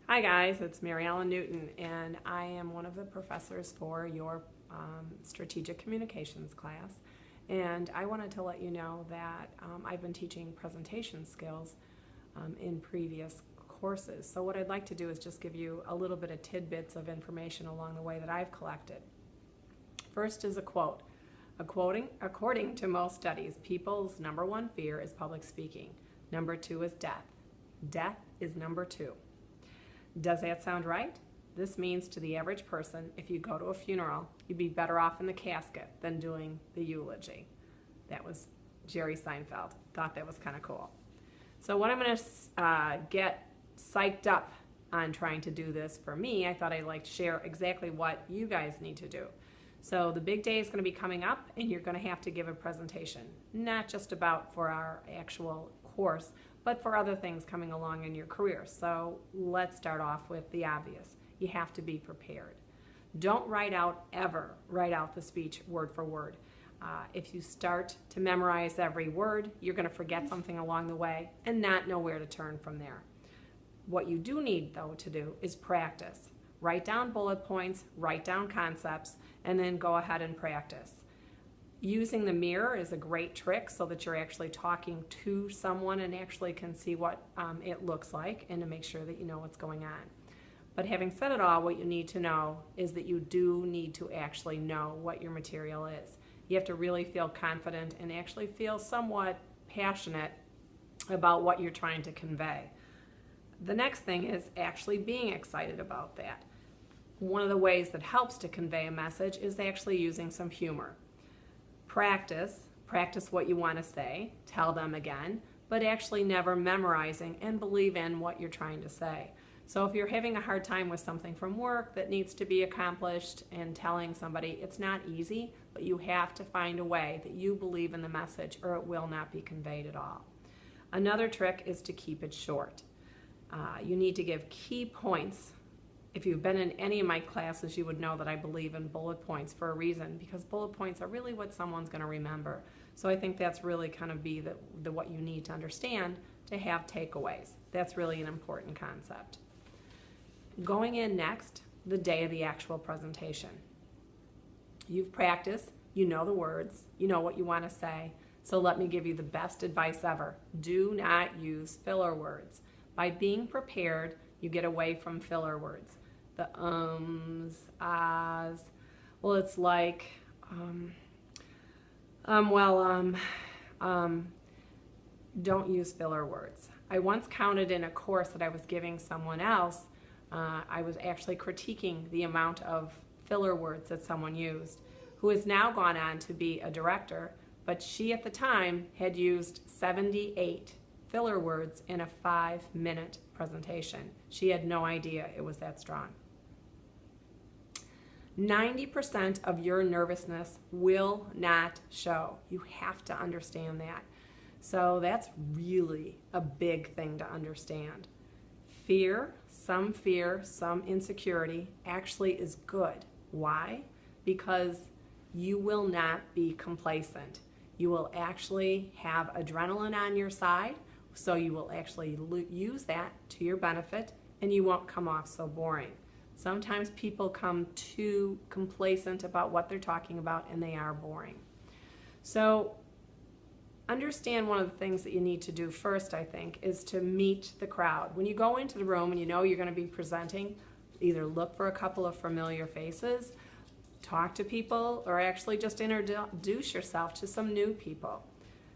Hi guys, it's Mary Ellen Newton, and I am one of the professors for your strategic communications class. And I wanted to let you know that I've been teaching presentation skills in previous courses. So what I'd like to do is just give you a little bit of tidbits of information along the way that I've collected. First is a quote. According to most studies, people's number one fear is public speaking. Number two is death. Death is number two. Does that sound right? This means to the average person, if you go to a funeral, you'd be better off in the casket than doing the eulogy. That was Jerry Seinfeld. Thought that was kind of cool. So when I'm going to get psyched up on trying to do this for me, I thought I'd like to share exactly what you guys need to do. So the big day is going to be coming up, and you're going to have to give a presentation, not just about for our actual course, but for other things coming along in your career. So let's start off with the obvious. You have to be prepared. Don't write out the speech word for word. If you start to memorize every word, you're going to forget something along the way and not know where to turn from there. What you do need, though, to do is practice. Write down bullet points, write down concepts, and then go ahead and practice. Using the mirror is a great trick so that you're actually talking to someone and actually can see what it looks like and to make sure that you know what's going on. But having said it all, what you need to know is that you do need to actually know what your material is. You have to really feel confident and actually feel somewhat passionate about what you're trying to convey. The next thing is actually being excited about that. One of the ways that helps to convey a message is actually using some humor. Practice what you want to say, tell them again, but actually never memorizing and believe in what you're trying to say. So if you're having a hard time with something from work that needs to be accomplished and telling somebody, it's not easy, but you have to find a way that you believe in the message or it will not be conveyed at all. Another trick is to keep it short. You need to give key points. If you've been in any of my classes, you would know that I believe in bullet points for a reason, because bullet points are really what someone's going to remember. So I think that's really kind of what you need to understand to have takeaways. That's really an important concept. Going in next, the day of the actual presentation. You've practiced, you know the words, you know what you want to say, so let me give you the best advice ever. Do not use filler words. By being prepared, you get away from filler words. The ums, ahs, well, it's like, don't use filler words. I once counted in a course that I was giving someone else, I was actually critiquing the amount of filler words that someone used, who has now gone on to be a director, but she at the time had used 78 filler words in a 5-minute presentation. She had no idea it was that strong. 90% of your nervousness will not show. You have to understand that. So that's really a big thing to understand. Fear, some insecurity actually is good. Why? Because you will not be complacent. You will actually have adrenaline on your side, so you will actually use that to your benefit and you won't come off so boring. Sometimes people come too complacent about what they're talking about and they are boring. So understand one of the things that you need to do first, I think, is to meet the crowd. When you go into the room and you know you're going to be presenting, either look for a couple of familiar faces, talk to people, or actually just introduce yourself to some new people.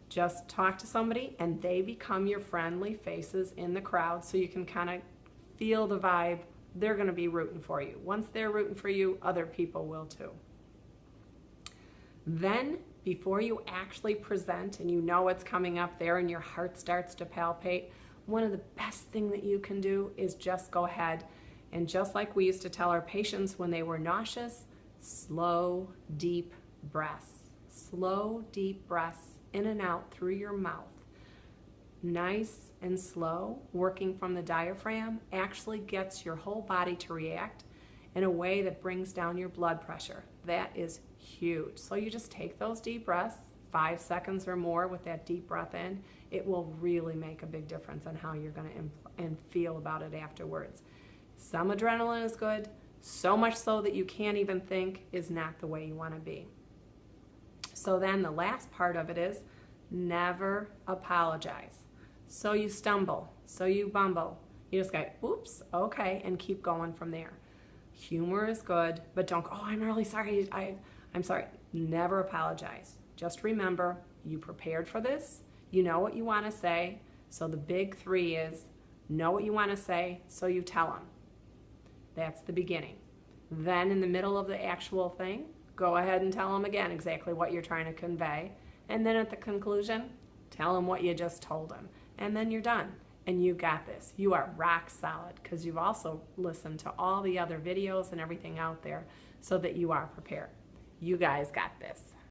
Just talk to somebody and they become your friendly faces in the crowd so you can kind of feel the vibe. They're going to be rooting for you. Once they're rooting for you, other people will too. Then, before you actually present and you know what's coming up there and your heart starts to palpate, one of the best things that you can do is just go ahead and, just like we used to tell our patients when they were nauseous, slow, deep breaths. Slow, deep breaths in and out through your mouth. Nice and slow, working from the diaphragm, actually gets your whole body to react in a way that brings down your blood pressure. That is huge. So you just take those deep breaths, 5 seconds or more with that deep breath in. It will really make a big difference on how you're going to feel about it afterwards. Some adrenaline is good, so much so that you can't even think is not the way you want to be. So then the last part of it is never apologize. So you stumble, so you bumble. You just go, oops, okay, and keep going from there. Humor is good, but don't go, oh, I'm really sorry. I'm sorry. Never apologize. Just remember, you prepared for this. You know what you want to say. So the big 3 is know what you want to say, so you tell them. That's the beginning. Then in the middle of the actual thing, go ahead and tell them again exactly what you're trying to convey. And then at the conclusion, tell them what you just told them. And then you're done. And you got this. You are rock solid because you've also listened to all the other videos and everything out there so that you are prepared. You guys got this.